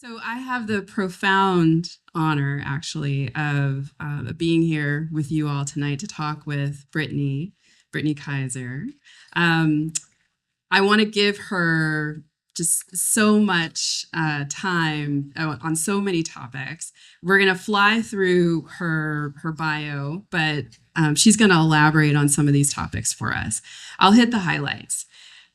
So I have the profound honor, actually, of being here with you all tonight to talk with Brittany Kaiser. Um, I want to give her just so much time on so many topics. We're going to fly through her bio, but she's going to elaborate on some of these topics for us. I'll hit the highlights.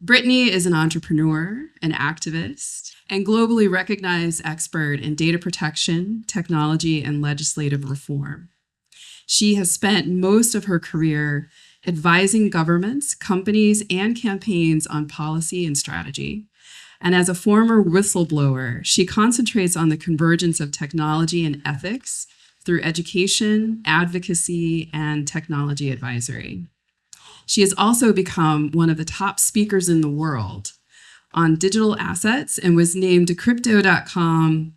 Brittany is an entrepreneur, an activist, and globally recognized expert in data protection, technology, and legislative reform. She has spent most of her career advising governments, companies, and campaigns on policy and strategy. And as a former whistleblower, she concentrates on the convergence of technology and ethics through education, advocacy, and technology advisory. She has also become one of the top speakers in the world on digital assets and was named Crypto.com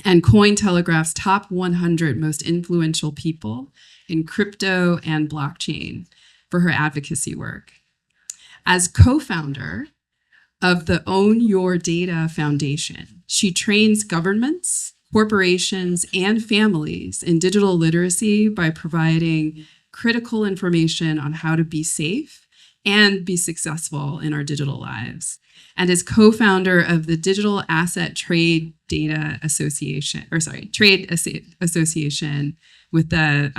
and Cointelegraph's top 100 most influential people in crypto and blockchain for her advocacy work. As co-founder of the Own Your Data Foundation, she trains governments, corporations, and families in digital literacy by providing critical information on how to be safe and be successful in our digital lives, and is co-founder of the Digital Asset Trade Association with the,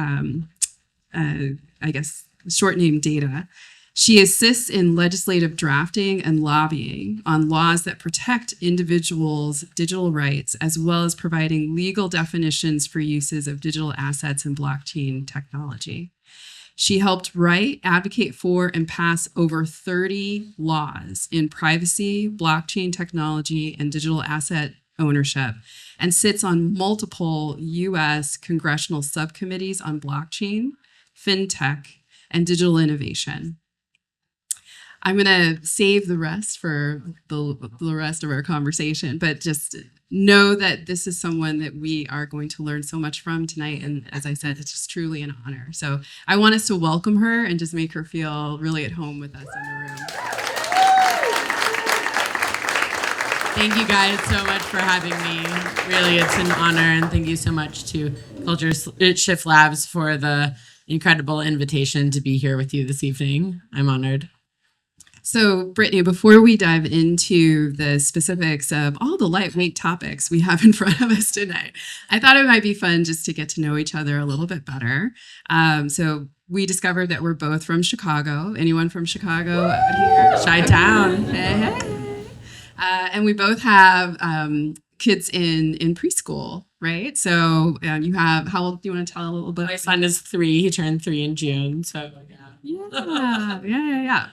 short name DATA. She assists in legislative drafting and lobbying on laws that protect individuals' digital rights, as well as providing legal definitions for uses of digital assets and blockchain technology. She helped write, advocate for, and pass over 30 laws in privacy, blockchain technology, and digital asset ownership, and sits on multiple U.S. congressional subcommittees on blockchain, fintech, and digital innovation. I'm going to save the rest for the rest of our conversation, but just know that this is someone that we are going to learn so much from tonight. And as I said, it's just truly an honor. So I want us to welcome her and just make her feel really at home with us in the room. Thank you guys so much for having me. Really, it's an honor. And thank you so much to Culture Shift Labs for the incredible invitation to be here with you this evening. I'm honored. So, Brittany, before we dive into the specifics of all the lightweight topics we have in front of us tonight, I thought it might be fun just to get to know each other a little bit better. So we discovered that we're both from Chicago. Anyone from Chicago out here? Chi-town. Hey, hey. And we both have kids in preschool, right? So you have, how old do you want to tell a little bit? My son is 3. He turned 3 in June. So Yeah.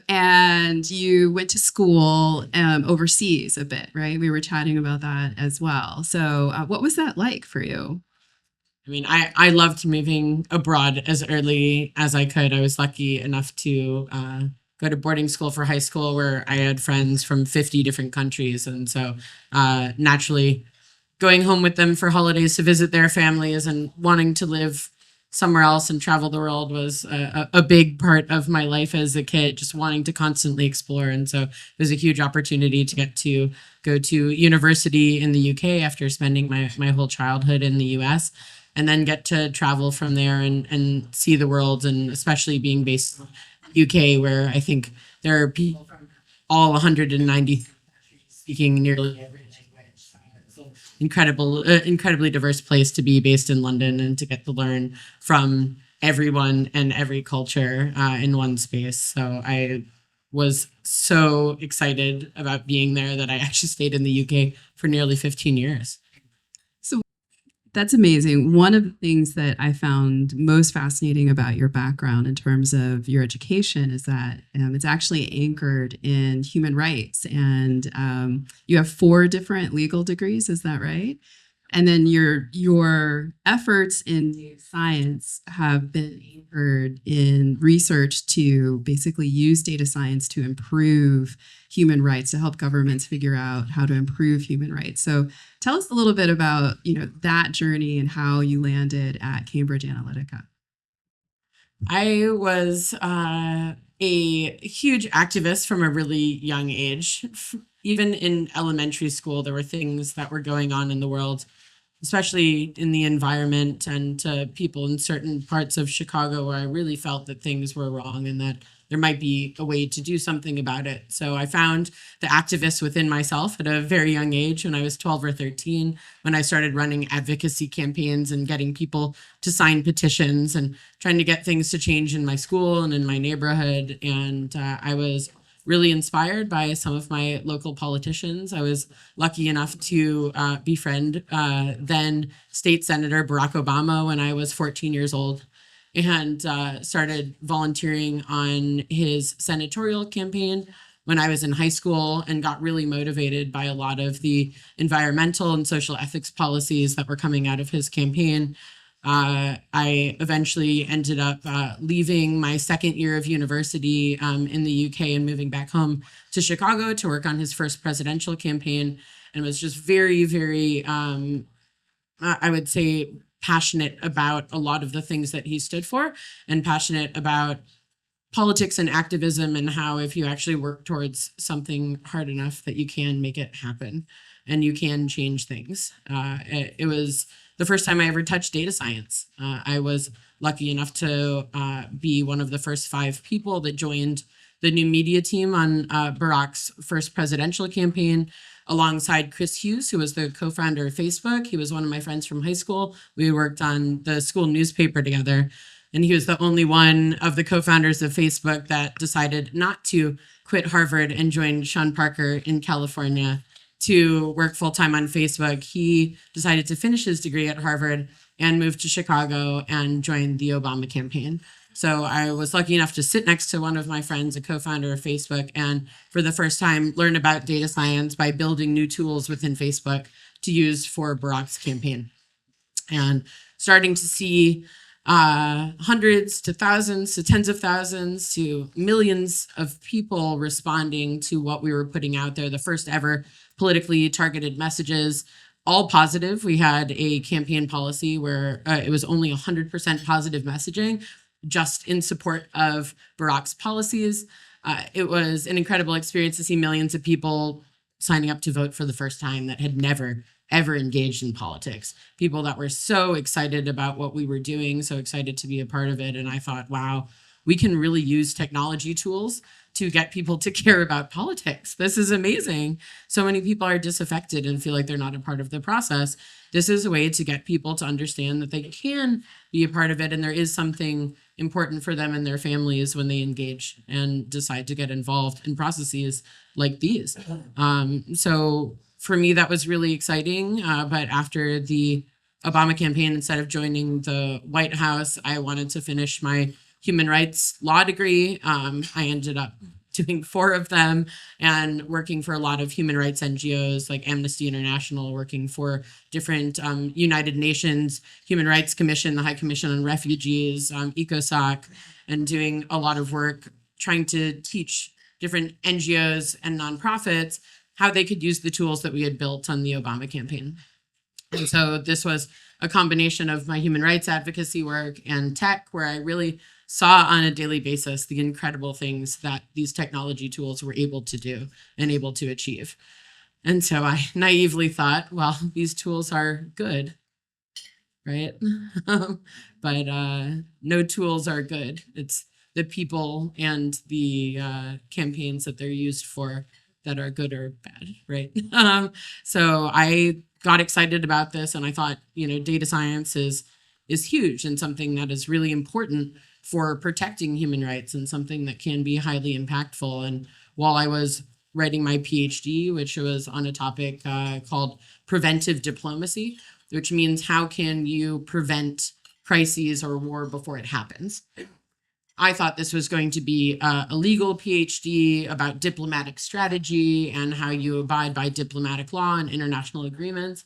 And you went to school overseas a bit, right? We were chatting about that as well. So what was that like for you? I mean, I loved moving abroad as early as I could. I was lucky enough to go to boarding school for high school where I had friends from 50 different countries. And so naturally going home with them for holidays to visit their families and wanting to live somewhere else and travel the world was a big part of my life as a kid, just wanting to constantly explore. And so it was a huge opportunity to get to go to university in the UK after spending my whole childhood in the US, and then get to travel from there and see the world, and especially being based in the UK, where I think there are people from all 190 countries speaking nearly every language. Incredibly diverse place to be based in London and to get to learn from everyone and every culture in one space. So I was so excited about being there that I actually stayed in the UK for nearly 15 years. So that's amazing. One of the things that I found most fascinating about your background in terms of your education is that it's actually anchored in human rights. And you have 4 different legal degrees, is that right? And then your efforts in data science have been anchored in research to basically use data science to improve human rights, to help governments figure out how to improve human rights. So tell us a little bit about that journey and how you landed at Cambridge Analytica. I was a huge activist from a really young age. even in elementary school, there were things that were going on in the world, especially in the environment and to people in certain parts of Chicago where I really felt that things were wrong and that there might be a way to do something about it. So I found the activist within myself at a very young age when I was 12 or 13, when I started running advocacy campaigns and getting people to sign petitions and trying to get things to change in my school and in my neighborhood. And I was really inspired by some of my local politicians. I was lucky enough to befriend then State Senator Barack Obama when I was 14 years old, and started volunteering on his senatorial campaign when I was in high school, and got really motivated by a lot of the environmental and social ethics policies that were coming out of his campaign. I eventually ended up leaving my second year of university in the UK and moving back home to Chicago to work on his first presidential campaign, and was just very, very, I would say, passionate about a lot of the things that he stood for, and passionate about politics and activism, and how if you actually work towards something hard enough that you can make it happen and you can change things. It was the first time I ever touched data science. I was lucky enough to be one of the first 5 people that joined the new media team on Barack's first presidential campaign, alongside Chris Hughes, who was the co-founder of Facebook. He was one of my friends from high school. We worked on the school newspaper together. And he was the only one of the co-founders of Facebook that decided not to quit Harvard and join Sean Parker in California to work full-time on Facebook. He decided to finish his degree at Harvard and moved to Chicago and joined the Obama campaign. So I was lucky enough to sit next to one of my friends, a co-founder of Facebook, and for the first time learn about data science by building new tools within Facebook to use for Barack's campaign. And starting to see hundreds to thousands to tens of thousands to millions of people responding to what we were putting out there, the first ever politically targeted messages, all positive. We had a campaign policy where it was only 100% positive messaging, just in support of Barack's policies. It was an incredible experience to see millions of people signing up to vote for the first time that had never ever engaged in politics. People that were so excited about what we were doing, so excited to be a part of it. And I thought, wow, we can really use technology tools to get people to care about politics. This is amazing. So many people are disaffected and feel like they're not a part of the process. This is a way to get people to understand that they can be a part of it, and there is something important for them and their families when they engage and decide to get involved in processes like these. So for me, that was really exciting. But after the Obama campaign, instead of joining the White House, I wanted to finish my human rights law degree. I ended up doing 4 of them and working for a lot of human rights NGOs like Amnesty International, working for different United Nations Human Rights Commission, the High Commission on Refugees, ECOSOC, and doing a lot of work trying to teach different NGOs and nonprofits how they could use the tools that we had built on the Obama campaign. And so this was a combination of my human rights advocacy work and tech, where I really saw on a daily basis the incredible things that these technology tools were able to do and able to achieve. And so I naively thought, well, these tools are good, right? But no tools are good. It's the people and the campaigns that they're used for that are good or bad, right? So I got excited about this, and I thought, data science is huge and something that is really important for protecting human rights and something that can be highly impactful. And while I was writing my PhD, which was on a topic called preventive diplomacy, which means how can you prevent crises or war before it happens, I thought this was going to be a legal PhD about diplomatic strategy and how you abide by diplomatic law and international agreements.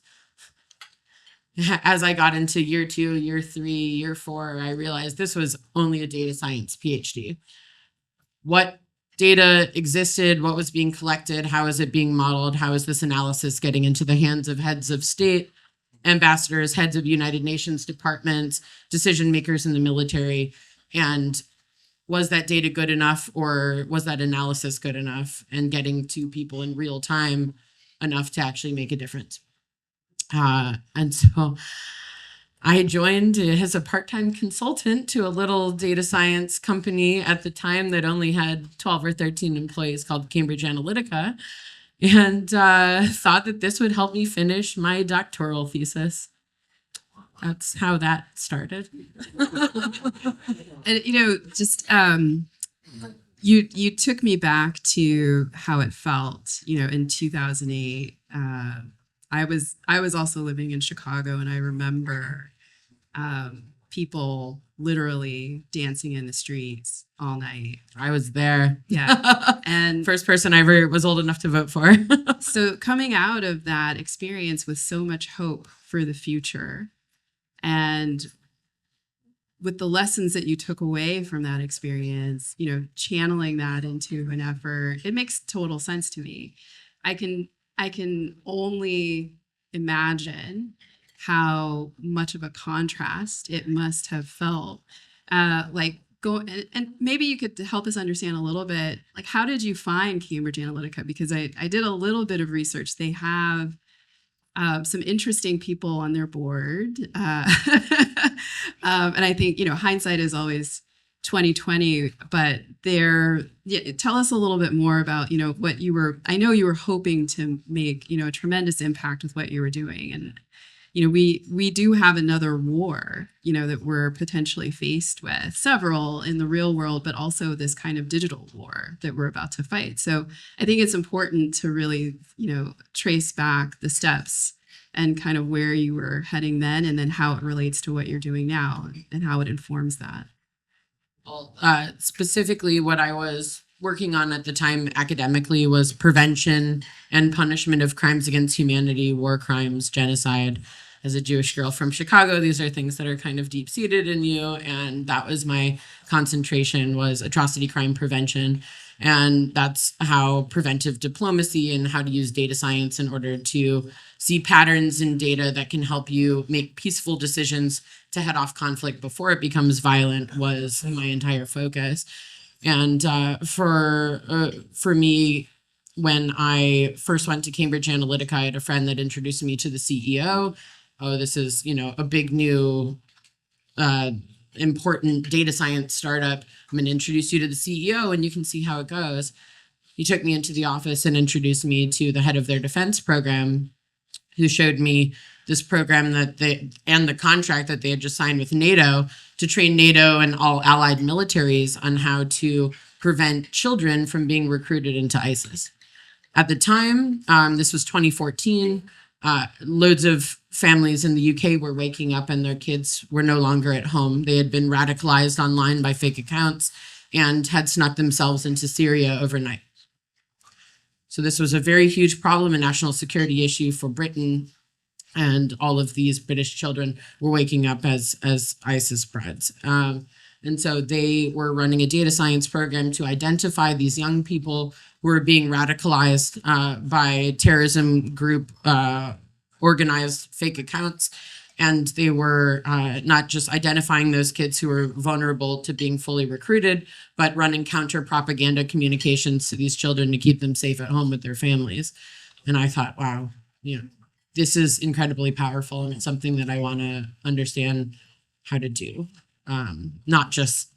As I got into year 2, year 3, year 4, I realized this was only a data science PhD. What data existed, what was being collected, how is it being modeled, how is this analysis getting into the hands of heads of state, ambassadors, heads of United Nations departments, decision makers in the military, and was that data good enough, or was that analysis good enough, and getting to people in real time enough to actually make a difference. And so I joined as a part-time consultant to a little data science company at the time that only had 12 or 13 employees, called Cambridge Analytica, and thought that this would help me finish my doctoral thesis. That's how that started. And just you took me back to how it felt, in 2008. I was also living in Chicago, and I remember people literally dancing in the streets all night. I was there. Yeah. And first person I ever was old enough to vote for. So coming out of that experience with so much hope for the future, and with the lessons that you took away from that experience, channeling that into an effort, it makes total sense to me. I can only imagine how much of a contrast it must have felt. And maybe you could help us understand a little bit, like, how did you find Cambridge Analytica? Because I did a little bit of research. They have some interesting people on their board. And I think, hindsight is always 2020, but tell us a little bit more about, what I know you were hoping to make, a tremendous impact with what you were doing. And, we do have another war, that we're potentially faced with, several in the real world, but also this kind of digital war that we're about to fight. So I think it's important to really, trace back the steps and kind of where you were heading then, and then how it relates to what you're doing now and how it informs that. Well, specifically what I was working on at the time academically was prevention and punishment of crimes against humanity, war crimes, genocide. As a Jewish girl from Chicago, these are things that are kind of deep-seated in you, and that was my concentration, was atrocity crime prevention. And that's how preventive diplomacy and how to use data science in order to see patterns in data that can help you make peaceful decisions to head off conflict before it becomes violent was my entire focus. And for me, when I first went to Cambridge Analytica, I had a friend that introduced me to the CEO. Oh, this is, a big new important data science startup. I'm going to introduce you to the CEO and you can see how it goes. He took me into the office and introduced me to the head of their defense program, who showed me this program and the contract that they had just signed with NATO to train NATO and all allied militaries on how to prevent children from being recruited into ISIS. At the time, this was 2014, loads of families in the UK were waking up and their kids were no longer at home. They had been radicalized online by fake accounts and had snuck themselves into Syria overnight. So this was a very huge problem, a national security issue for Britain. And all of these British children were waking up as ISIS spreads. And so they were running a data science program to identify these young people who were being radicalized by terrorism group organized fake accounts. And they were not just identifying those kids who were vulnerable to being fully recruited, but running counter propaganda communications to these children to keep them safe at home with their families. And I thought, wow, this is incredibly powerful, and it's something that I want to understand how to do. Not just,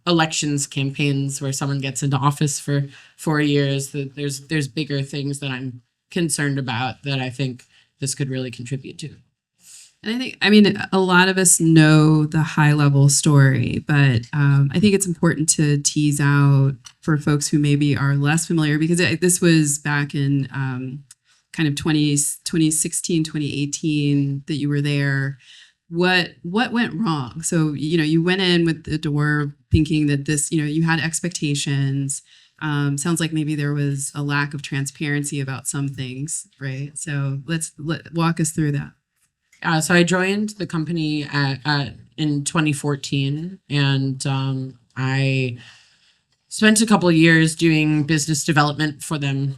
elections campaigns where someone gets into office for 4 years. That there's bigger things that I'm concerned about that I think this could really contribute to. And I mean, a lot of us know the high level story, but I think it's important to tease out for folks who maybe are less familiar, because this was back in kind of 2016, 2018 that you were there. What went wrong? So, you went in with the door thinking that this, you had expectations. Sounds like maybe there was a lack of transparency about some things, right? So walk us through that. So I joined the company in 2014, and I spent a couple of years doing business development for them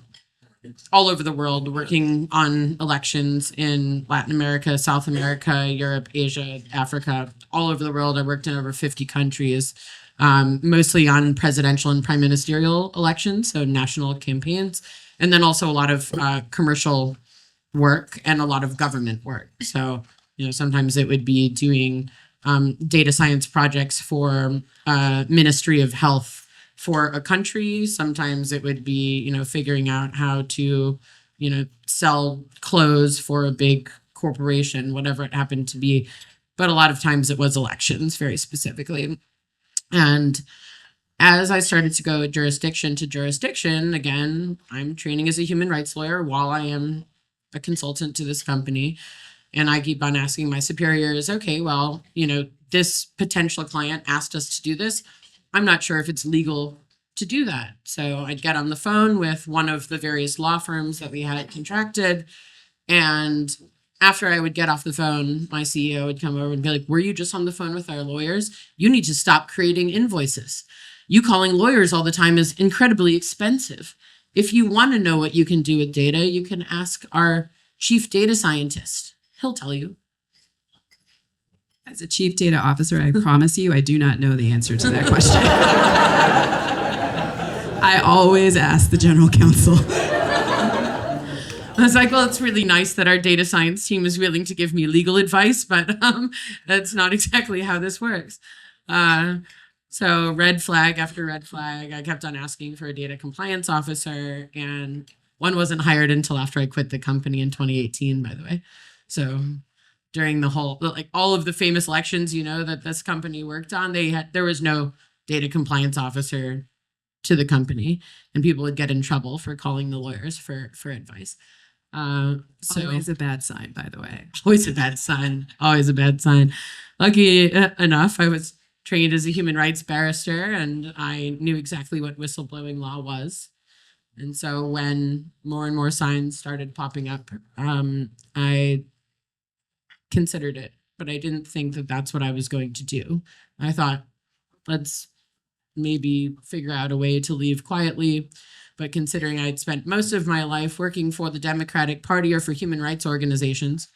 all over the world, working on elections in Latin America, South America, Europe, Asia, Africa, all over the world. I worked in over 50 countries. mostly on presidential and prime ministerial elections, so national campaigns, and then also a lot of commercial work and a lot of government work. So, sometimes it would be doing data science projects for Ministry of Health for a country. Sometimes it would be, figuring out how to, sell clothes for a big corporation, whatever it happened to be. But a lot of times it was elections, very specifically. And as I started to go jurisdiction to jurisdiction, again, I'm training as a human rights lawyer while I am a consultant to this company. And I keep on asking my superiors, okay, well, this potential client asked us to do this. I'm not sure if it's legal to do that. So I'd get on the phone with one of the various law firms that we had contracted. And after I would get off the phone, my CEO would come over and be like, were you just on the phone with our lawyers? You need to stop creating invoices. You calling lawyers all the time is incredibly expensive. If you want to know what you can do with data, you can ask our chief data scientist. He'll tell you. As a chief data officer, I promise you, I do not know the answer to that question. I always ask the general counsel. I was like, well, it's really nice that our data science team is willing to give me legal advice, but that's not exactly how this works. So red flag after red flag, I kept on asking for a data compliance officer, and one wasn't hired until after I quit the company in 2018, by the way. So during the whole, all of the famous elections, that this company worked on, there was no data compliance officer to the company, and people would get in trouble for calling the lawyers for advice. So always a bad sign, by the way. Always a bad sign. Always a bad sign. Lucky enough, I was trained as a human rights barrister, and I knew exactly what whistleblowing law was. And so when more and more signs started popping up, I considered it, but I didn't think that that's what I was going to do. I thought, let's maybe figure out a way to leave quietly. But considering I'd spent most of my life working for the Democratic Party or for human rights organizations,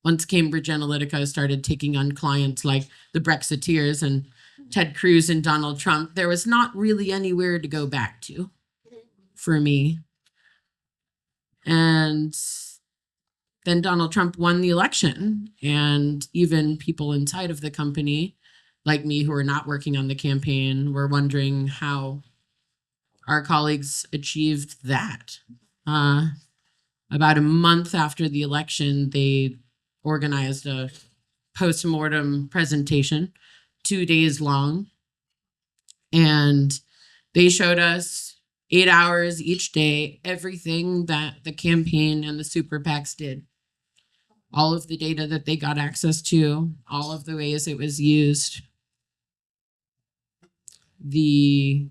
once Cambridge Analytica started taking on clients like the Brexiteers and Ted Cruz and Donald Trump, there was not really anywhere to go back to for me. And then Donald Trump won the election, and even people inside of the company, like me, who are not working on the campaign, were wondering how our colleagues achieved that. About a month after the election, they organized a post-mortem presentation, 2 days long. And they showed us 8 hours each day, everything that the campaign and the super PACs did. All of the data that they got access to, all of the ways it was used. The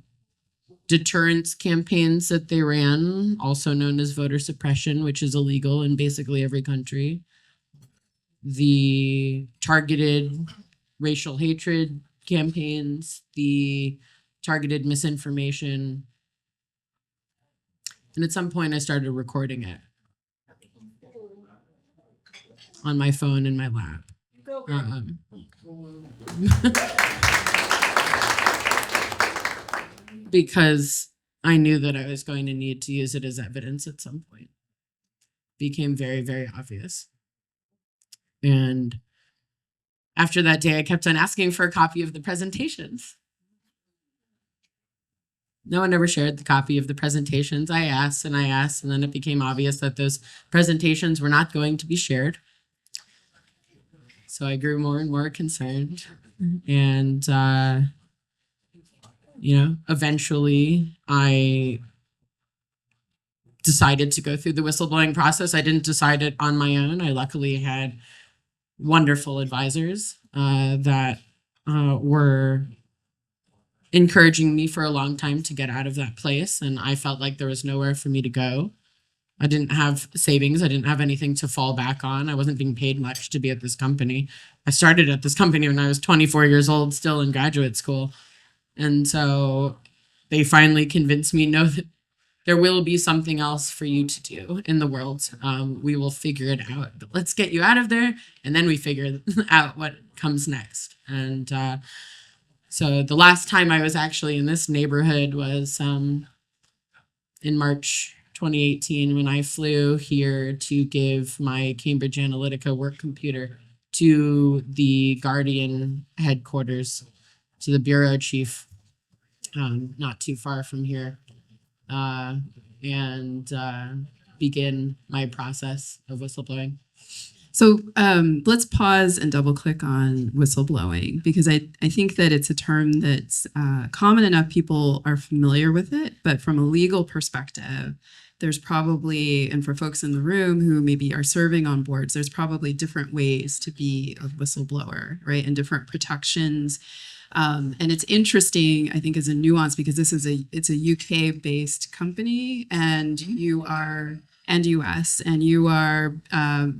deterrence campaigns that they ran, also known as voter suppression, which is illegal in basically every country. The targeted racial hatred campaigns, the targeted misinformation. And at some point I started recording it on my phone in my lap. Because I knew that I was going to need to use it as evidence at some point. Became very, very obvious. And after that day, I kept on asking for a copy of the presentations. No one ever shared the copy of the presentations. I asked, and then it became obvious that those presentations were not going to be shared. So I grew more and more concerned. And eventually I decided to go through the whistleblowing process. I didn't decide it on my own. I luckily had wonderful advisors that were encouraging me for a long time to get out of that place. And I felt like there was nowhere for me to go. I didn't have savings. I didn't have anything to fall back on. I wasn't being paid much to be at this company. I started at this company when I was 24 years old, still in graduate school. And so they finally convinced me, no, that there will be something else for you to do in the world. We will figure it out. But let's get you out of there, and then we figure out what comes next. And So the last time I was actually in this neighborhood was in March 2018 when I flew here to give my Cambridge Analytica work computer to the Guardian headquarters, to the bureau chief, not too far from here, and begin my process of whistleblowing. So let's pause and double click on whistleblowing, because I think that it's a term that's common enough people are familiar with it, but from a legal perspective, there's probably, and for folks in the room who maybe are serving on boards, there's probably different ways to be a whistleblower, right? And different protections. And it's interesting, I think, as a nuance, because it's a UK based company, and you are, and US, and you are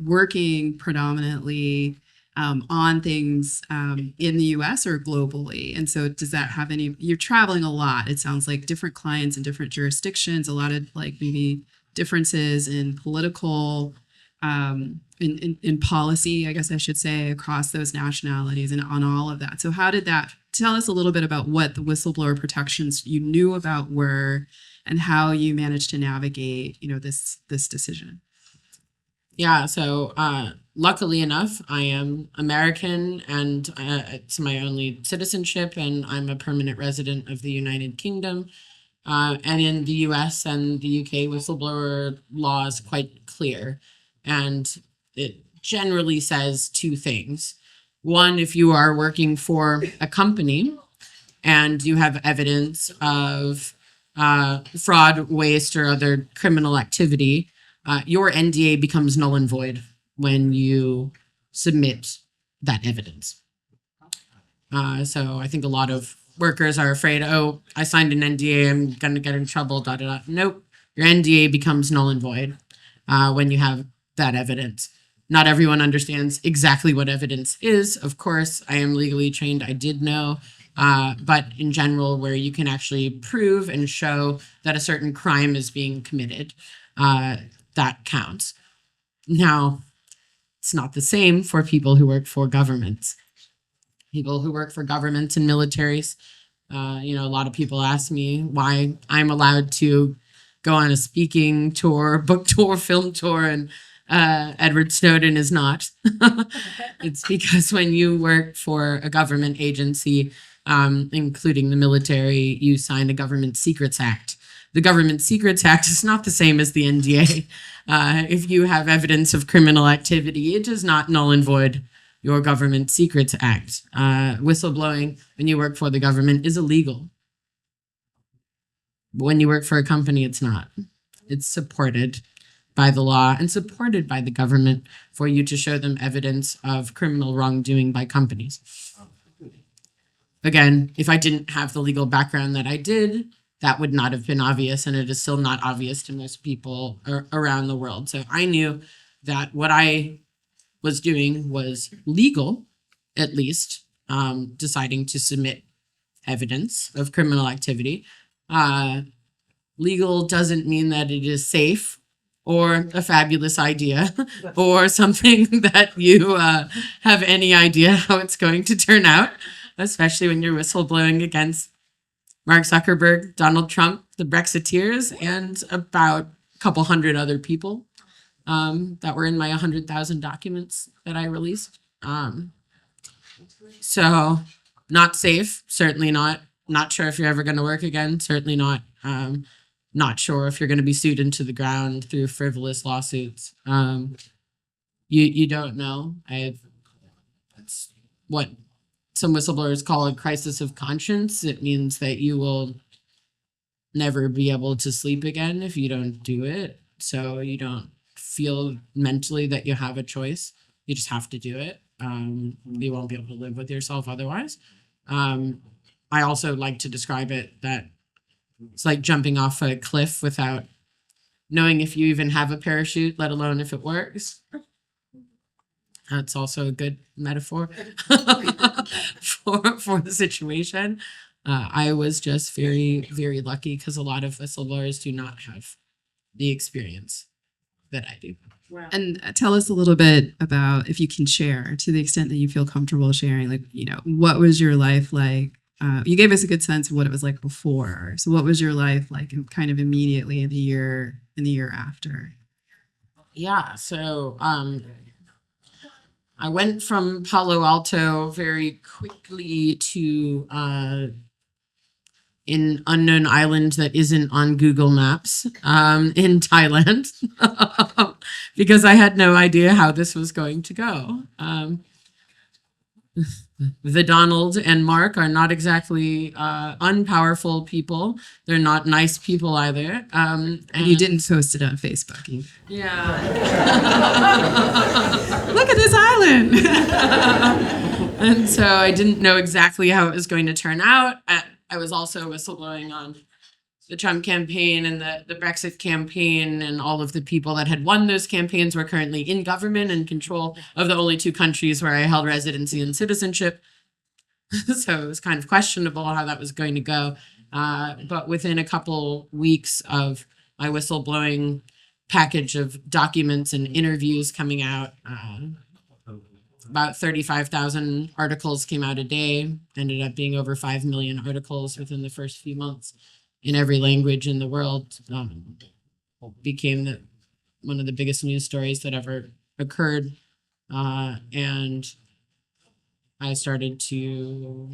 working predominantly on things in the US or globally. And so does that have any, you're traveling a lot, it sounds like, different clients in different jurisdictions, a lot of like maybe differences in political, in policy, I guess I should say, across those nationalities and on all of that. So how did that, tell us a little bit about what the whistleblower protections you knew about were, and how you managed to navigate, this decision. Yeah, so luckily enough, I am American, and it's my only citizenship, and I'm a permanent resident of the United Kingdom. And in the US and the UK, whistleblower law is quite clear, and it generally says two things. One, if you are working for a company and you have evidence of fraud, waste, or other criminal activity, your NDA becomes null and void when you submit that evidence. So I think a lot of workers are afraid, oh, I signed an NDA, I'm going to get in trouble, da da da. Nope, your NDA becomes null and void when you have that evidence. Not everyone understands exactly what evidence is. Of course, I am legally trained, I did know. But in general, where you can actually prove and show that a certain crime is being committed, that counts. Now, it's not the same for people who work for governments. People who work for governments and militaries, a lot of people ask me why I'm allowed to go on a speaking tour, book tour, film tour, and Edward Snowden is not. It's because when you work for a government agency, including the military, you sign a Government Secrets Act. The Government Secrets Act is not the same as the NDA. If you have evidence of criminal activity, it does not null and void your Government Secrets Act. Whistleblowing when you work for the government is illegal. But when you work for a company, it's not. It's supported by the law and supported by the government for you to show them evidence of criminal wrongdoing by companies. Again, if I didn't have the legal background that I did, that would not have been obvious, and it is still not obvious to most people around the world. So I knew that what I was doing was legal, at least, deciding to submit evidence of criminal activity. Legal doesn't mean that it is safe or a fabulous idea or something that you have any idea how it's going to turn out, especially when you're whistleblowing against Mark Zuckerberg, Donald Trump, the Brexiteers, and about a couple hundred other people that were in my 100,000 documents that I released. So not safe, certainly not. Not sure if you're ever going to work again, certainly not. Not sure if you're going to be sued into the ground through frivolous lawsuits. You don't know. It's what some whistleblowers call a crisis of conscience. It means that you will never be able to sleep again if you don't do it. So you don't feel mentally that you have a choice. You just have to do it. You won't be able to live with yourself otherwise. I also like to describe it that it's like jumping off a cliff without knowing if you even have a parachute, let alone if it works. That's also a good metaphor for the situation. I was just very, very lucky because a lot of whistleblowers do not have the experience that I do. Wow. And tell us a little bit about, if you can share, to the extent that you feel comfortable sharing, like, what was your life like you gave us a good sense of what it was like before. So what was your life like kind of immediately in the year after? Yeah. So I went from Palo Alto very quickly to an unknown island that isn't on Google Maps in Thailand because I had no idea how this was going to go. The Donald and Mark are not exactly unpowerful people. They're not nice people either. And you didn't post it on Facebook either. Yeah. Look at this island. And so I didn't know exactly how it was going to turn out. I was also whistleblowing on the Trump campaign and the Brexit campaign, and all of the people that had won those campaigns were currently in government and control of the only two countries where I held residency and citizenship. So it was kind of questionable how that was going to go. But within a couple weeks of my whistleblowing package of documents and interviews coming out, about 35,000 articles came out a day, ended up being over 5 million articles within the first few months in every language in the world. Became one of the biggest news stories that ever occurred. And I started to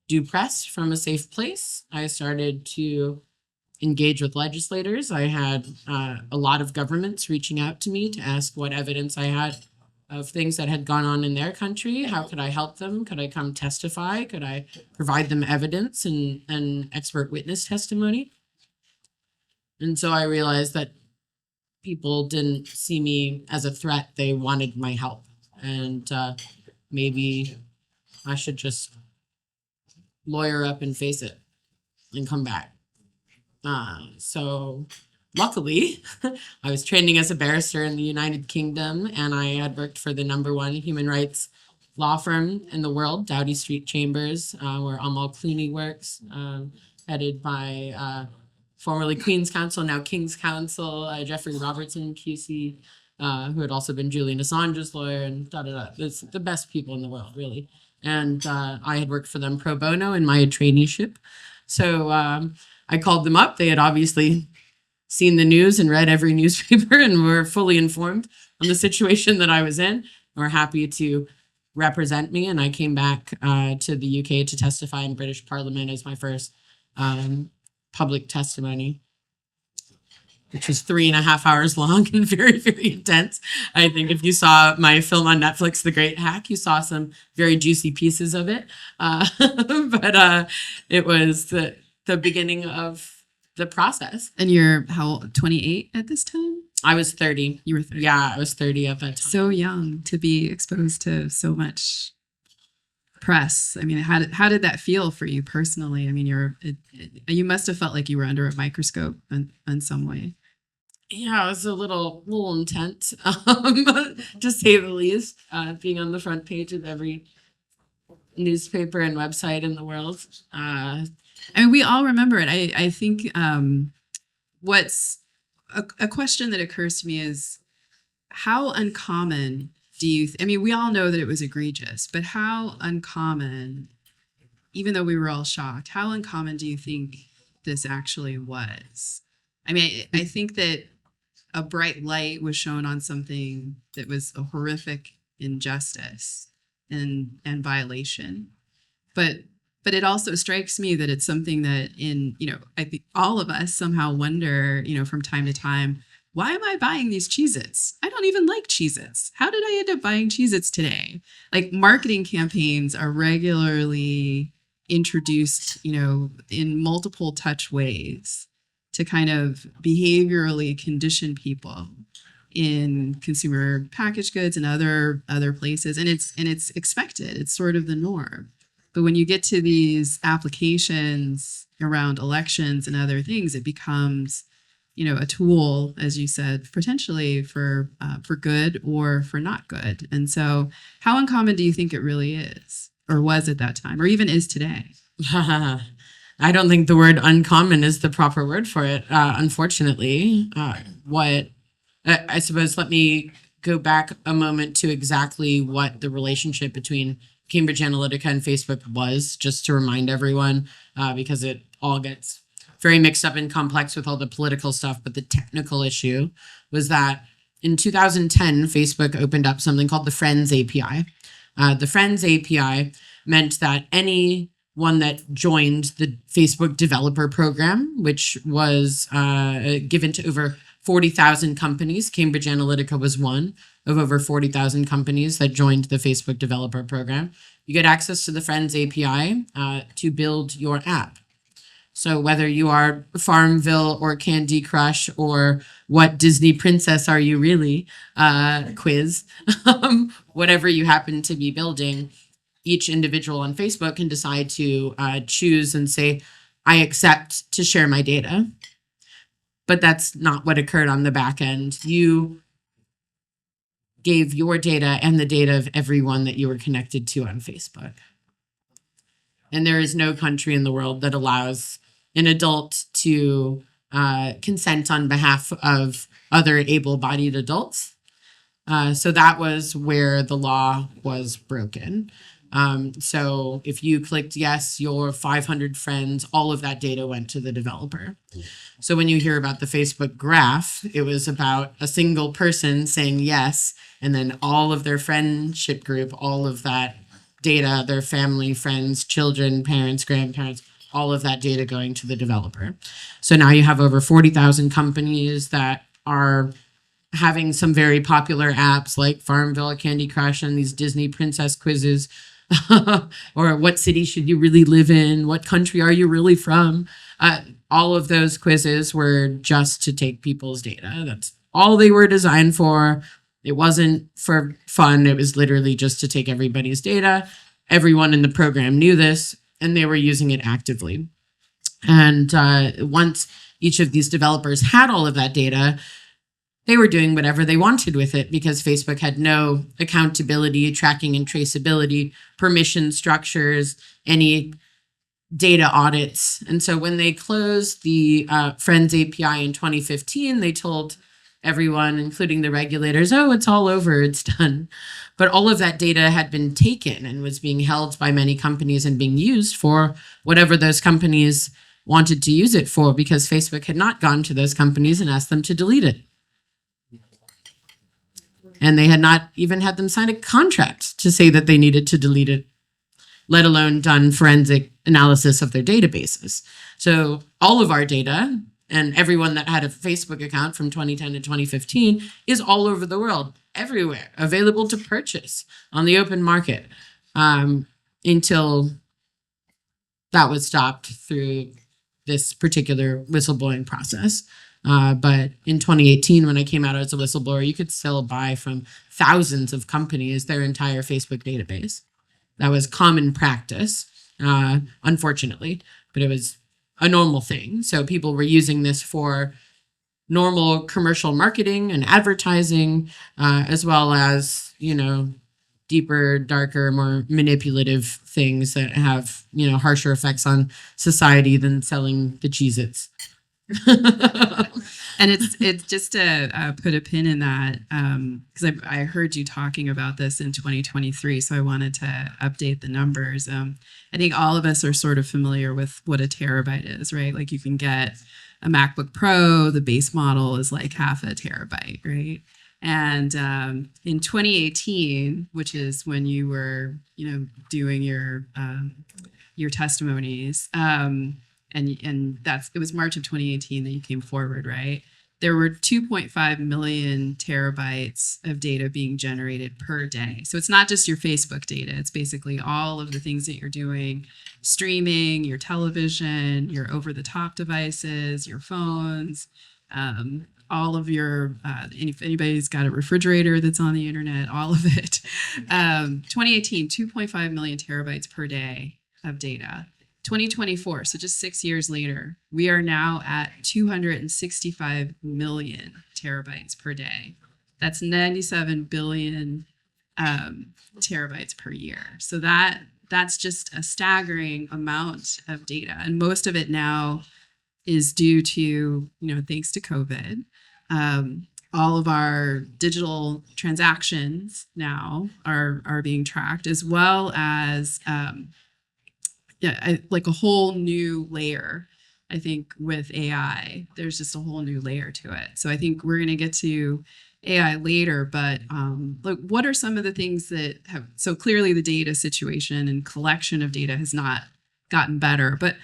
do press from a safe place. I started to engage with legislators. I had a lot of governments reaching out to me to ask what evidence I had of things that had gone on in their country. How could I help them? Could I come testify? Could I provide them evidence and expert witness testimony? And so I realized that people didn't see me as a threat. They wanted my help. And maybe I should just lawyer up and face it and come back. So luckily, I was training as a barrister in the United Kingdom, and I had worked for the #1 human rights law firm in the world, Doughty Street Chambers, where Amal Clooney works, headed by formerly Queen's Counsel, now King's Counsel, Jeffrey Robertson, QC, who had also been Julian Assange's lawyer, and It's the best people in the world, really. And I had worked for them pro bono in my traineeship. So I called them up. They had obviously seen the news and read every newspaper and were fully informed on the situation that I was in. Were happy to represent me, and I came back to the UK to testify in British Parliament as my first public testimony, which was 3.5 hours long and very, very intense. I think if you saw my film on Netflix, The Great Hack, you saw some very juicy pieces of it. But it was the beginning of the process. And you're how old? 28 at this time? I was 30. You were 30. Yeah, I was 30 at that time. So young to be exposed to so much press. I mean, how did that feel for you personally? I mean, you must have felt like you were under a microscope in some way. Yeah, it was a little intense, to say the least. Being on the front page of every newspaper and website in the world. I mean, we all remember it. I think what's a question that occurs to me is how uncommon do you? I mean, we all know that it was egregious, but how uncommon, even though we were all shocked, how uncommon do you think this actually was? I mean, I think that a bright light was shown on something that was a horrific injustice and violation, but it also strikes me that it's something that I think all of us somehow wonder, from time to time, why am I buying these Cheez-Its? I don't even like Cheez-Its. How did I end up buying Cheez-Its today? Like, marketing campaigns are regularly introduced, in multiple touch ways to kind of behaviorally condition people in consumer packaged goods and other places. And it's expected. It's sort of the norm. But when you get to these applications around elections and other things, it becomes, a tool, as you said, potentially for good or for not good. And so how uncommon do you think it really is, or was at that time, or even is today? I don't think the word uncommon is the proper word for it, unfortunately. I suppose, let me go back a moment to exactly what the relationship between Cambridge Analytica and Facebook was, just to remind everyone, because it all gets very mixed up and complex with all the political stuff. But the technical issue was that in 2010, Facebook opened up something called the Friends API. The Friends API meant that anyone that joined the Facebook developer program, which was given to over 40,000 companies, Cambridge Analytica was one of over 40,000 companies that joined the Facebook developer program, you get access to the Friends API to build your app. So whether you are Farmville or Candy Crush or what Disney princess are you really quiz, whatever you happen to be building, each individual on Facebook can decide to choose and say, I accept to share my data. But that's not what occurred on the back end. You gave your data and the data of everyone that you were connected to on Facebook. And there is no country in the world that allows an adult to consent on behalf of other able-bodied adults. So that was where the law was broken. So if you clicked yes, your 500 friends, all of that data went to the developer. So when you hear about the Facebook graph, it was about a single person saying yes, and then all of their friendship group, all of that data, their family, friends, children, parents, grandparents, all of that data going to the developer. So now you have over 40,000 companies that are having some very popular apps like Farmville, Candy Crush, and these Disney princess quizzes. Or what city should you really live in? What country are you really from? All of those quizzes were just to take people's data. That's all they were designed for. It wasn't for fun. It was literally just to take everybody's data. Everyone in the program knew this, and they were using it actively. And once each of these developers had all of that data, they were doing whatever they wanted with it because Facebook had no accountability, tracking and traceability, permission structures, any data audits. And so when they closed the Friends API in 2015, they told everyone, including the regulators, oh, it's all over, it's done. But all of that data had been taken and was being held by many companies and being used for whatever those companies wanted to use it for, because Facebook had not gone to those companies and asked them to delete it. And they had not even had them sign a contract to say that they needed to delete it, let alone done forensic analysis of their databases. So all of our data and everyone that had a Facebook account from 2010 to 2015 is all over the world, everywhere, available to purchase on the open market until that was stopped through this particular whistleblowing process. But in 2018, when I came out as a whistleblower, you could still buy from thousands of companies their entire Facebook database. That was common practice, unfortunately, but it was a normal thing. So people were using this for normal commercial marketing and advertising, as well as, deeper, darker, more manipulative things that have, harsher effects on society than selling the Cheez-Its. And it's just to put a pin in that, because I heard you talking about this in 2023, so I wanted to update the numbers. I think all of us are sort of familiar with what a terabyte is, right? Like you can get a MacBook Pro, the base model is like half a terabyte, right? And in 2018, which is when you were, doing your testimonies, and it was March of 2018 that you came forward, right? There were 2.5 million terabytes of data being generated per day. So it's not just your Facebook data. It's basically all of the things that you're doing, streaming, your television, your over-the-top devices, your phones, all of your, if anybody's got a refrigerator that's on the internet, all of it. 2018, 2.5 million terabytes per day of data. 2024, so just 6 years later, we are now at 265 million terabytes per day. That's 97 billion terabytes per year. So that's just a staggering amount of data. And most of it now is due to, thanks to COVID. all of our digital transactions now are being tracked, as well as like a whole new layer. I think with AI, there's just a whole new layer to it. So I think we're going to get to AI later, but like, what are some of the things that have? So clearly, the data situation and collection of data has not gotten better, but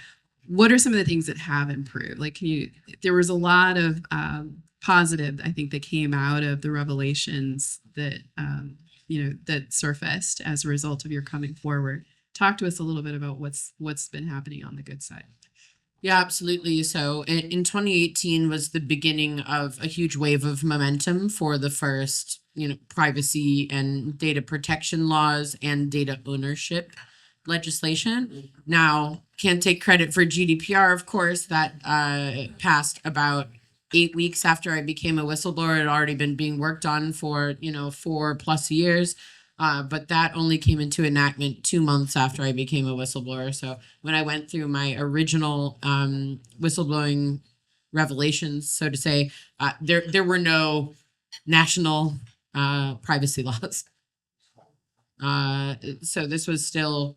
what are some of the things that have improved? Like, can you? There was a lot of positive, I think, that came out of the revelations that that surfaced as a result of your coming forward. Talk to us a little bit about what's been happening on the good side. Yeah, absolutely. So in 2018 was the beginning of a huge wave of momentum for the first, privacy and data protection laws and data ownership legislation. Now, can't take credit for GDPR, of course, that passed about 8 weeks after I became a whistleblower. It had already been being worked on for, 4+ years. But that only came into enactment 2 months after I became a whistleblower. So when I went through my original whistleblowing revelations, so to say, there were no national privacy laws. So this was still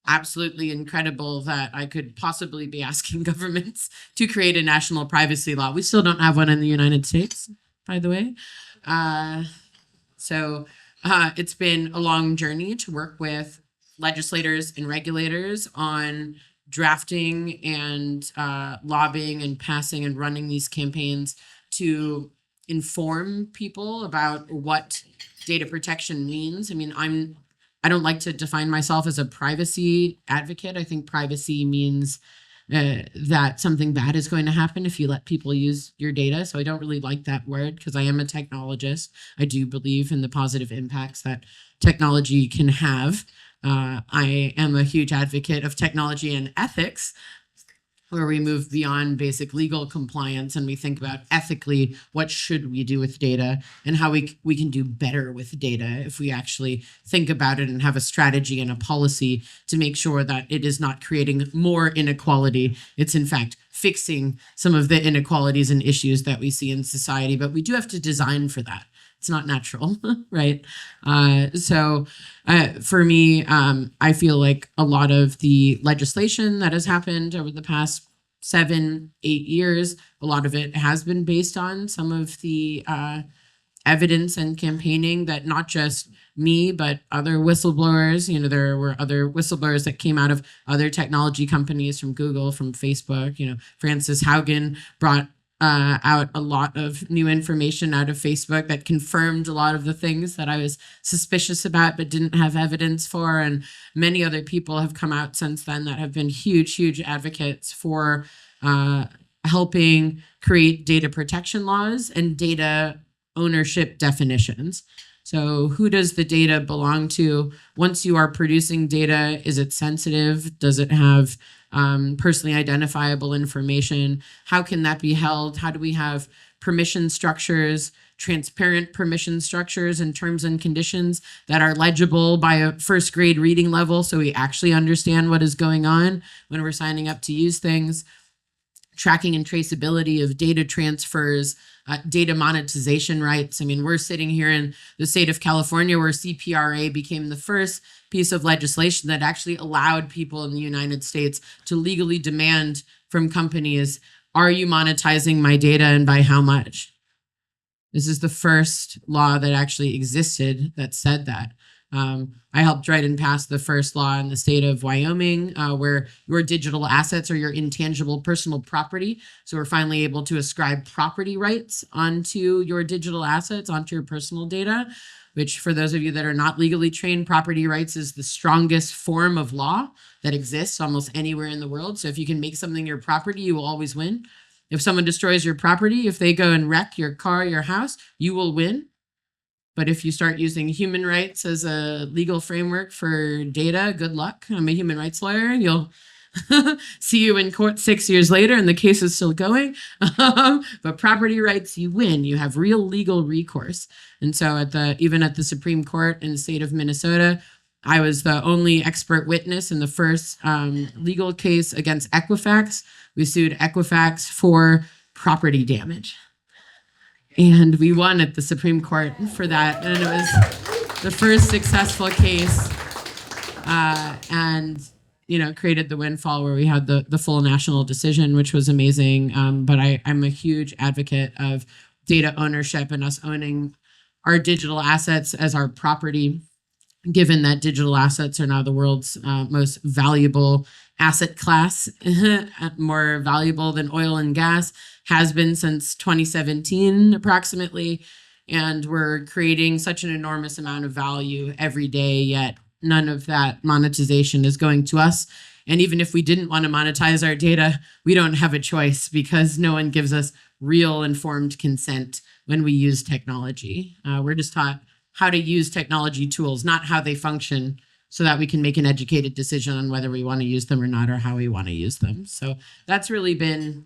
absolutely incredible that I could possibly be asking governments to create a national privacy law. We still don't have one in the United States, by the way. So it's been a long journey to work with legislators and regulators on drafting and lobbying and passing and running these campaigns to inform people about what data protection means. I mean, I don't like to define myself as a privacy advocate. I think privacy means that something bad is going to happen if you let people use your data. So I don't really like that word because I am a technologist. I do believe in the positive impacts that technology can have. I am a huge advocate of technology and ethics, where we move beyond basic legal compliance and we think about ethically what should we do with data and how we can do better with data if we actually think about it and have a strategy and a policy to make sure that it is not creating more inequality. It's in fact fixing some of the inequalities and issues that we see in society, but we do have to design for that. It's not natural, right? So for me, I feel like a lot of the legislation that has happened over the past 7-8 years, a lot of it has been based on some of the evidence and campaigning that not just me, but other whistleblowers, there were other whistleblowers that came out of other technology companies, from Google, from Facebook. Frances Haugen brought out a lot of new information out of Facebook that confirmed a lot of the things that I was suspicious about but didn't have evidence for. And many other people have come out since then that have been huge, huge advocates for helping create data protection laws and data ownership definitions. So who does the data belong to? Once you are producing data, is it sensitive? Does it have personally identifiable information? How can that be held? How do we have permission structures, transparent permission structures and terms and conditions that are legible by a first grade reading level so we actually understand what is going on when we're signing up to use things? Tracking and traceability of data transfers, data monetization rights. I mean, we're sitting here in the state of California where CPRA became the first piece of legislation that actually allowed people in the United States to legally demand from companies, are you monetizing my data and by how much? This is the first law that actually existed that said that. I helped write and pass the first law in the state of Wyoming, where your digital assets are your intangible personal property. So we're finally able to ascribe property rights onto your digital assets, onto your personal data, which, for those of you that are not legally trained, property rights is the strongest form of law that exists almost anywhere in the world. So if you can make something your property, you will always win. If someone destroys your property, if they go and wreck your car, your house, you will win. But if you start using human rights as a legal framework for data, good luck. I'm a human rights lawyer. You'll see you in court 6 years later and the case is still going. But property rights, you win. You have real legal recourse. And so even at the Supreme Court in the state of Minnesota, I was the only expert witness in the first legal case against Equifax. We sued Equifax for property damage. And we won at the Supreme Court for that. And it was the first successful case. And created the windfall where we had the full national decision, which was amazing. But I'm a huge advocate of data ownership and us owning our digital assets as our property, given that digital assets are now the world's most valuable asset class, more valuable than oil and gas, has been since 2017 approximately. And we're creating such an enormous amount of value every day, yet none of that monetization is going to us. And even if we didn't want to monetize our data, we don't have a choice because no one gives us real informed consent when we use technology. We're just taught how to use technology tools, not how they function, so that we can make an educated decision on whether we want to use them or not, or how we want to use them. So that's really been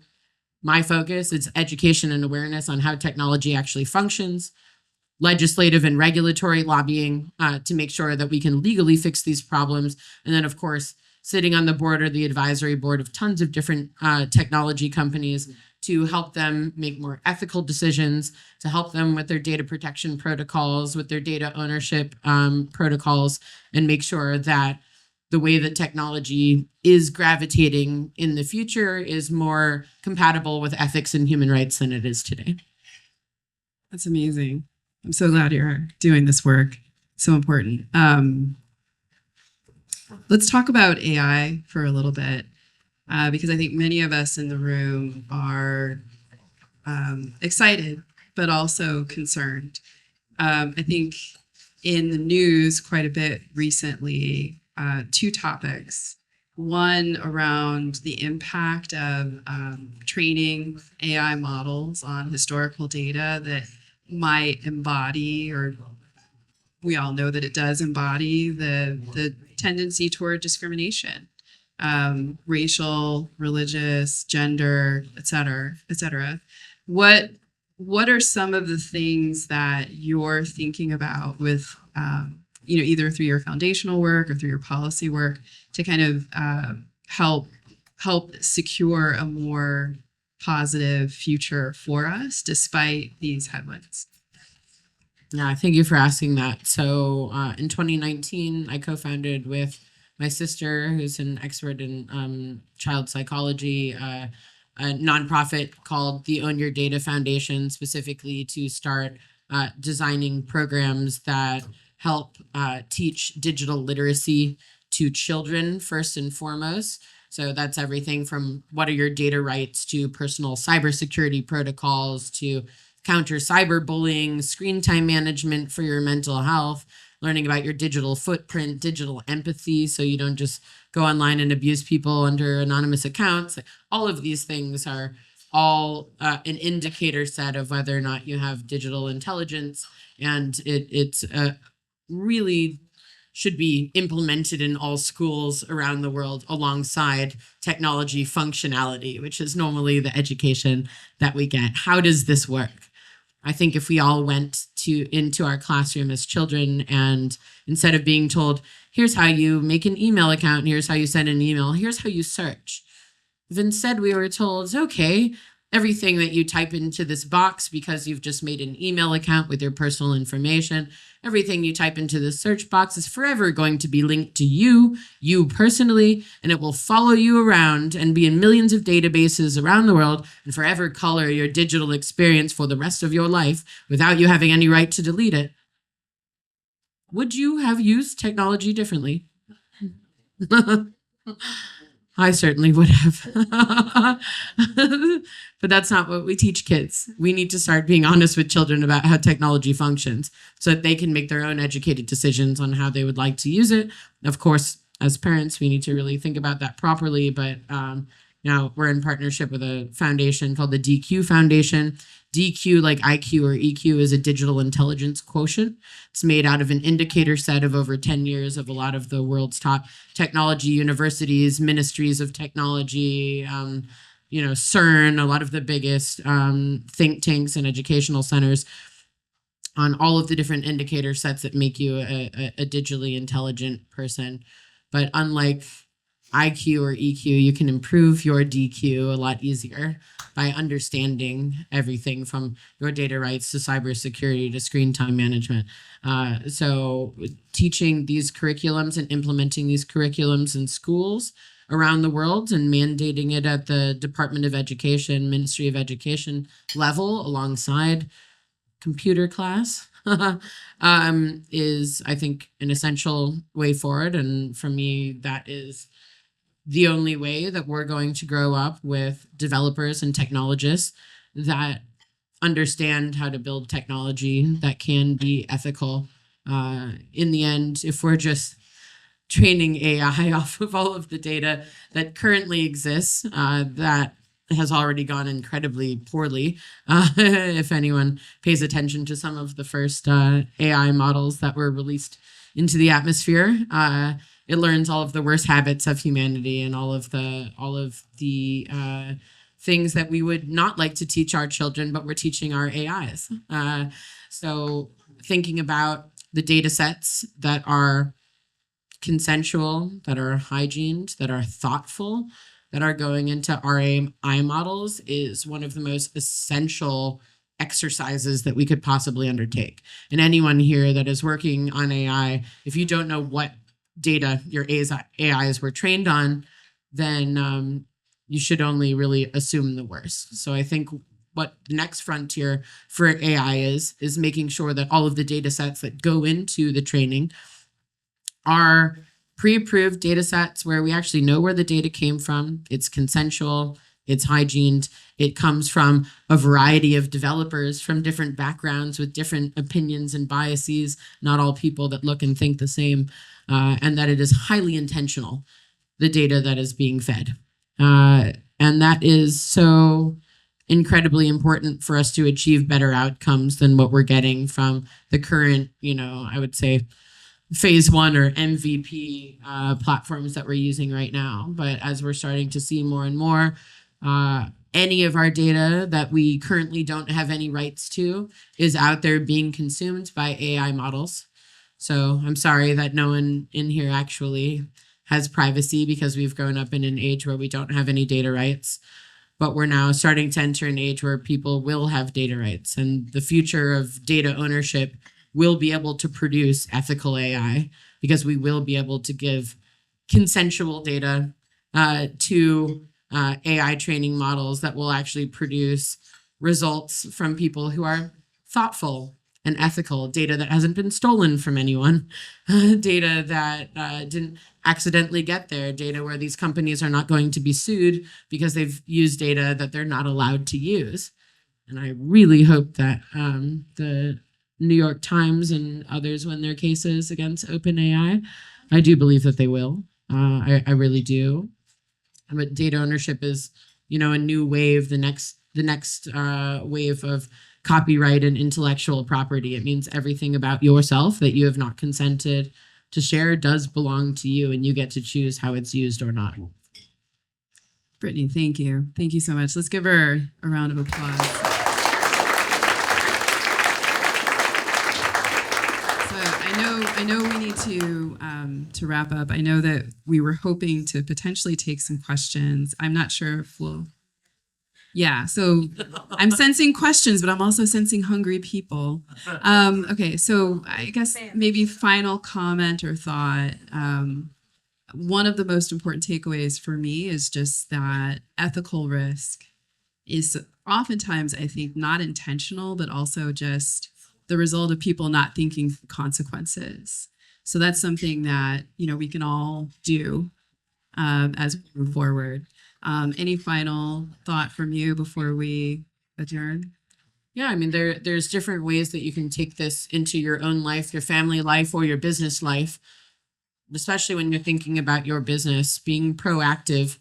my focus. It's education and awareness on how technology actually functions, legislative and regulatory lobbying to make sure that we can legally fix these problems. And then, of course, sitting on the board or the advisory board of tons of different technology companies to help them make more ethical decisions, to help them with their data protection protocols, with their data ownership protocols, and make sure that the way that technology is gravitating in the future is more compatible with ethics and human rights than it is today. That's amazing. I'm so glad you're doing this work. So important. Let's talk about AI for a little bit, because I think many of us in the room are excited, but also concerned. I think in the news quite a bit recently, two topics. One around the impact of training AI models on historical data that might embody, or we all know that it does embody, the tendency toward discrimination, racial, religious, gender, et cetera, et cetera. What are some of the things that you're thinking about with, either through your foundational work or through your policy work to kind of help secure a more positive future for us despite these headwinds? Yeah, thank you for asking that. So in 2019, I co-founded with my sister, who's an expert in child psychology, a nonprofit called the Own Your Data Foundation, specifically to start designing programs that help teach digital literacy to children first and foremost. So that's everything from what are your data rights to personal cybersecurity protocols to counter cyberbullying, screen time management for your mental health, learning about your digital footprint, digital empathy, so you don't just go online and abuse people under anonymous accounts. All of these things are all an indicator set of whether or not you have digital intelligence, and it's really should be implemented in all schools around the world alongside technology functionality, which is normally the education that we get. How does this work? I think if we all went into our classroom as children, and instead of being told, here's how you make an email account, here's how you send an email, here's how you search. If instead we were told, okay, everything that you type into this box because you've just made an email account with your personal information, everything you type into this search box is forever going to be linked to you personally, and it will follow you around and be in millions of databases around the world and forever color your digital experience for the rest of your life without you having any right to delete it. Would you have used technology differently? I certainly would have. But that's not what we teach kids. We need to start being honest with children about how technology functions so that they can make their own educated decisions on how they would like to use it. Of course, as parents, we need to really think about that properly. But we're in partnership with a foundation called the DQ Foundation. DQ, like IQ or EQ, is a digital intelligence quotient. It's made out of an indicator set of over 10 years of a lot of the world's top technology universities, ministries of technology, CERN, a lot of the biggest think tanks and educational centers, on all of the different indicator sets that make you a digitally intelligent person. But unlike IQ or EQ, you can improve your DQ a lot easier by understanding everything from your data rights to cybersecurity to screen time management. So teaching these curriculums and implementing these curriculums in schools around the world and mandating it at the Department of Education, Ministry of Education level alongside computer class is, I think, an essential way forward. And for me, that is the only way that we're going to grow up with developers and technologists that understand how to build technology that can be ethical. In the end, if we're just training AI off of all of the data that currently exists, that has already gone incredibly poorly. If anyone pays attention to some of the first AI models that were released into the atmosphere, it learns all of the worst habits of humanity and all of the things that we would not like to teach our children, but we're teaching our AIs. So thinking about the data sets that are consensual, that are hygiened, that are thoughtful, that are going into our AI models is one of the most essential exercises that we could possibly undertake. And anyone here that is working on AI, if you don't know what data your AIs were trained on, then you should only really assume the worst. So I think what the next frontier for AI is making sure that all of the data sets that go into the training are pre-approved data sets where we actually know where the data came from. It's consensual, it's hygiened, it comes from a variety of developers from different backgrounds with different opinions and biases, not all people that look and think the same, and that it is highly intentional, the data that is being fed. And that is so incredibly important for us to achieve better outcomes than what we're getting from the current, I would say, phase one or MVP platforms that we're using right now. But as we're starting to see more and more, any of our data that we currently don't have any rights to is out there being consumed by AI models. So I'm sorry that no one in here actually has privacy because we've grown up in an age where we don't have any data rights. But we're now starting to enter an age where people will have data rights, and the future of data ownership will be able to produce ethical AI because we will be able to give consensual data to AI training models that will actually produce results from people who are thoughtful and ethical, data that hasn't been stolen from anyone, data that didn't accidentally get there, data where these companies are not going to be sued because they've used data that they're not allowed to use. And I really hope that the New York Times and others win their cases against OpenAI. I do believe that they will. I really do. But data ownership is, a new wave, the next wave of copyright and intellectual property. It means everything about yourself that you have not consented to share does belong to you, and you get to choose how it's used or not. Brittany, thank you. Thank you so much. Let's give her a round of applause. I know we need to wrap up. I know that we were hoping to potentially take some questions. I'm not sure if we'll. Yeah, so I'm sensing questions, but I'm also sensing hungry people. Okay, so I guess maybe final comment or thought. One of the most important takeaways for me is just that ethical risk is oftentimes, I think, not intentional, but also just the result of people not thinking through consequences. So that's something that, we can all do as we move forward. Any final thought from you before we adjourn? Yeah, I mean, there's different ways that you can take this into your own life, your family life, or your business life, especially when you're thinking about your business, being proactive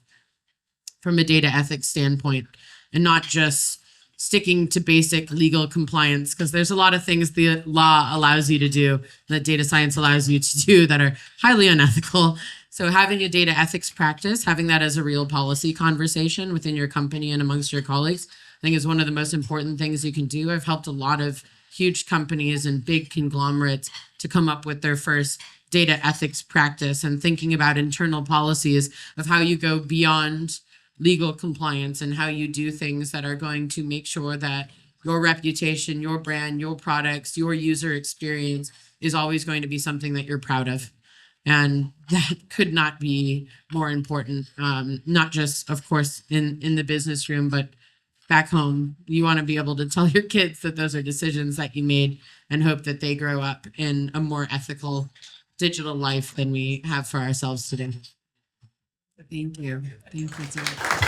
from a data ethics standpoint and not just sticking to basic legal compliance, because there's a lot of things the law allows you to do that data science allows you to do that are highly unethical. So having a data ethics practice, having that as a real policy conversation within your company and amongst your colleagues, I think is one of the most important things you can do. I've helped a lot of huge companies and big conglomerates to come up with their first data ethics practice and thinking about internal policies of how you go beyond legal compliance and how you do things that are going to make sure that your reputation, your brand, your products, your user experience is always going to be something that you're proud of. And that could not be more important, not just, of course, in the business room, but back home. You want to be able to tell your kids that those are decisions that you made and hope that they grow up in a more ethical digital life than we have for ourselves today. Thank you. Thank you so much.